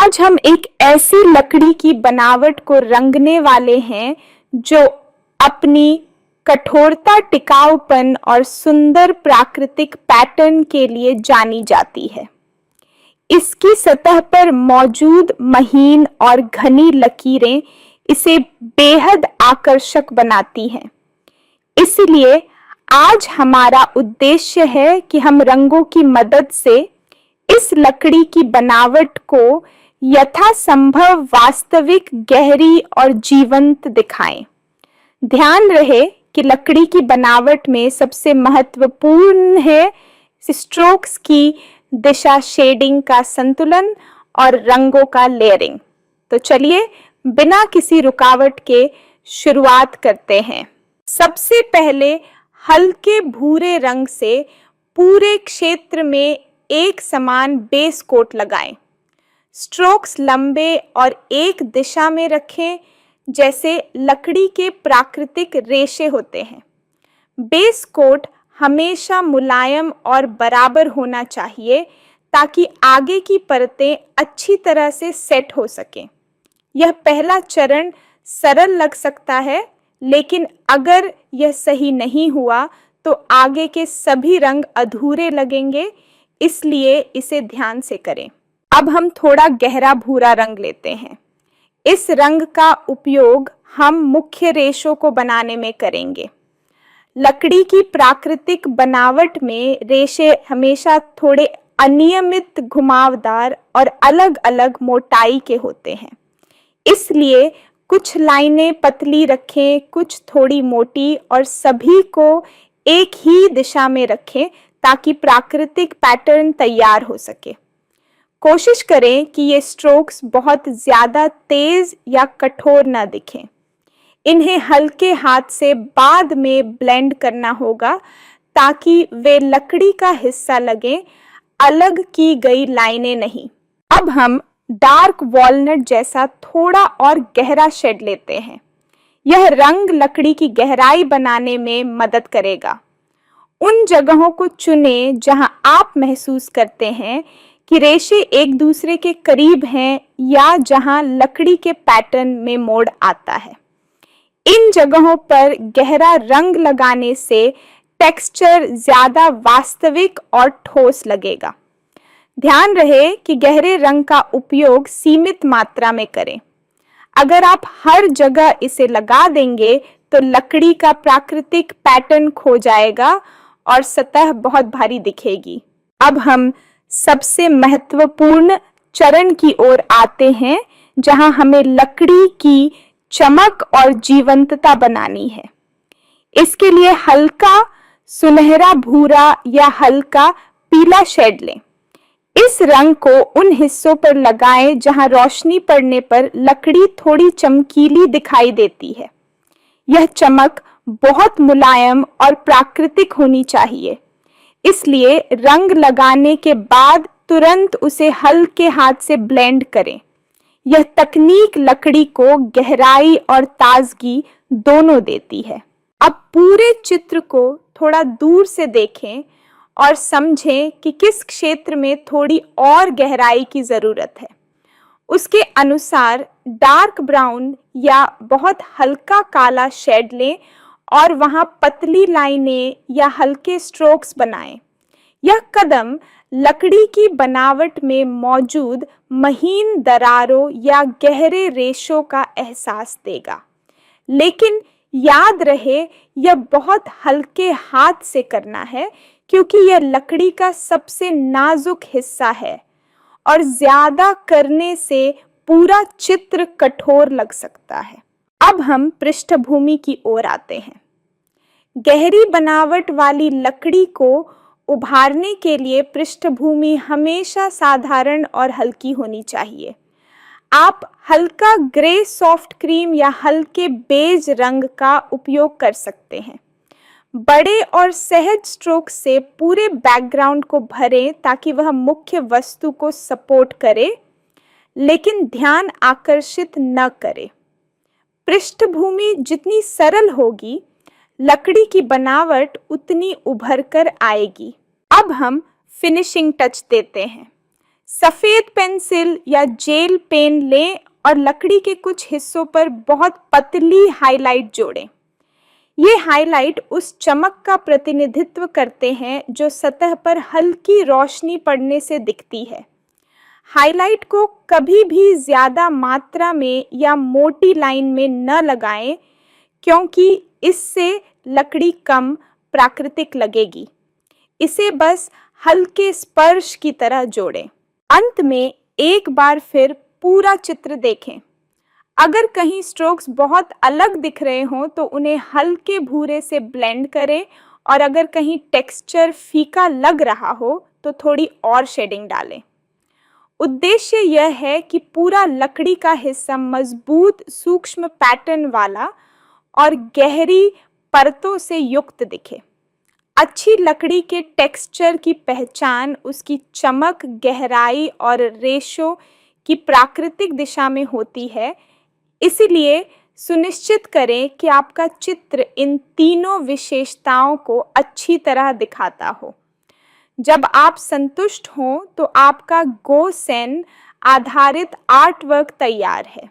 आज हम एक ऐसी लकड़ी की बनावट को रंगने वाले हैं जो अपनी कठोरता, टिकाऊपन और सुंदर प्राकृतिक पैटर्न के लिए जानी जाती है। इसकी सतह पर मौजूद महीन और घनी लकीरें इसे बेहद आकर्षक बनाती हैं। इसलिए आज हमारा उद्देश्य है कि हम रंगों की मदद से इस लकड़ी की बनावट को यथासंभव वास्तविक, गहरी और जीवंत दिखाएं। ध्यान रहे कि लकड़ी की बनावट में सबसे महत्वपूर्ण है स्ट्रोक्स की दिशा, शेडिंग का संतुलन और रंगों का लेयरिंग। तो चलिए बिना किसी रुकावट के शुरुआत करते हैं। सबसे पहले हल्के भूरे रंग से पूरे क्षेत्र में एक समान बेस कोट लगाएं। स्ट्रोक्स लंबे और एक दिशा में रखें, जैसे लकड़ी के प्राकृतिक रेशे होते हैं। बेस कोट हमेशा मुलायम और बराबर होना चाहिए ताकि आगे की परतें अच्छी तरह से सेट हो सकें। यह पहला चरण सरल लग सकता है, लेकिन अगर यह सही नहीं हुआ तो आगे के सभी रंग अधूरे लगेंगे, इसलिए इसे ध्यान से करें। अब हम थोड़ा गहरा भूरा रंग लेते हैं। इस रंग का उपयोग हम मुख्य रेशों को बनाने में करेंगे। लकड़ी की प्राकृतिक बनावट में रेशे हमेशा थोड़े अनियमित, घुमावदार और अलग अलग मोटाई के होते हैं। इसलिए कुछ लाइनें पतली रखें, कुछ थोड़ी मोटी और सभी को एक ही दिशा में रखें ताकि प्राकृतिक पैटर्न तैयार हो सके। कोशिश करें कि ये स्ट्रोक्स बहुत ज्यादा तेज या कठोर न दिखें। इन्हें हल्के हाथ से बाद में ब्लेंड करना होगा ताकि वे लकड़ी का हिस्सा लगें, अलग की गई लाइनें नहीं। अब हम डार्क वॉलनट जैसा थोड़ा और गहरा शेड लेते हैं। यह रंग लकड़ी की गहराई बनाने में मदद करेगा। उन जगहों को चुनें जहां आप महसूस करते हैं कि रेशे एक दूसरे के करीब हैं या जहां लकड़ी के पैटर्न में मोड़ आता है। इन जगहों पर गहरा रंग लगाने से टेक्सचर ज्यादा वास्तविक और ठोस लगेगा। ध्यान रहे कि गहरे रंग का उपयोग सीमित मात्रा में करें। अगर आप हर जगह इसे लगा देंगे तो लकड़ी का प्राकृतिक पैटर्न खो जाएगा और सतह बहुत भारी दिखेगी। अब हम सबसे महत्वपूर्ण चरण की ओर आते हैं, जहां हमें लकड़ी की चमक और जीवंतता बनानी है। इसके लिए हल्का सुनहरा भूरा या हल्का पीला शेड लें। इस रंग को उन हिस्सों पर लगाएं जहां रोशनी पड़ने पर लकड़ी थोड़ी चमकीली दिखाई देती है। यह चमक बहुत मुलायम और प्राकृतिक होनी चाहिए, इसलिए रंग लगाने के बाद तुरंत उसे हल्के हाथ से ब्लेंड करें। यह तकनीक लकड़ी को गहराई और ताजगी दोनों देती है। अब पूरे चित्र को थोड़ा दूर से देखें और समझें कि किस क्षेत्र में थोड़ी और गहराई की जरूरत है। उसके अनुसार डार्क ब्राउन या बहुत हल्का काला शेड लें और वहां पतली लाइनें या हल्के स्ट्रोक्स बनाएं। यह कदम लकड़ी की बनावट में मौजूद महीन दरारों या गहरे रेशों का एहसास देगा। लेकिन याद रहे, यह बहुत हल्के हाथ से करना है क्योंकि यह लकड़ी का सबसे नाजुक हिस्सा है और ज्यादा करने से पूरा चित्र कठोर लग सकता है। अब हम पृष्ठभूमि की ओर आते हैं। गहरी बनावट वाली लकड़ी को उभारने के लिए पृष्ठभूमि हमेशा साधारण और हल्की होनी चाहिए। आप हल्का ग्रे सॉफ्ट क्रीम या हल्के बेज रंग का उपयोग कर सकते हैं। बड़े और सहज स्ट्रोक से पूरे बैकग्राउंड को भरें ताकि वह मुख्य वस्तु को सपोर्ट करे, लेकिन ध्यान आकर्षित न करे। पृष्ठभूमि जितनी सरल होगी, लकड़ी की बनावट उतनी उभर कर आएगी। अब हम फिनिशिंग टच देते हैं। सफेद पेंसिल या जेल पेन लें और लकड़ी के कुछ हिस्सों पर बहुत पतली हाइलाइट जोड़ें। ये हाइलाइट उस चमक का प्रतिनिधित्व करते हैं जो सतह पर हल्की रोशनी पड़ने से दिखती है। हाइलाइट को कभी भी ज्यादा मात्रा में या मोटी लाइन में न लगाएं, क्योंकि इससे लकड़ी कम प्राकृतिक लगेगी। इसे बस हल्के स्पर्श की तरह जोड़ें। अंत में एक बार फिर पूरा चित्र देखें। अगर कहीं स्ट्रोक्स बहुत अलग दिख रहे हों तो उन्हें हल्के भूरे से ब्लेंड करें, और अगर कहीं टेक्सचर फीका लग रहा हो तो थोड़ी और शेडिंग डालें। उद्देश्य यह है कि पूरा लकड़ी का हिस्सा मजबूत, सूक्ष्म पैटर्न वाला और गहरी परतों से युक्त दिखे। अच्छी लकड़ी के टेक्सचर की पहचान उसकी चमक, गहराई और रेशों की प्राकृतिक दिशा में होती है। इसलिए सुनिश्चित करें कि आपका चित्र इन तीनों विशेषताओं को अच्छी तरह दिखाता हो। जब आप संतुष्ट हों तो आपका गोसेन आधारित आर्टवर्क तैयार है।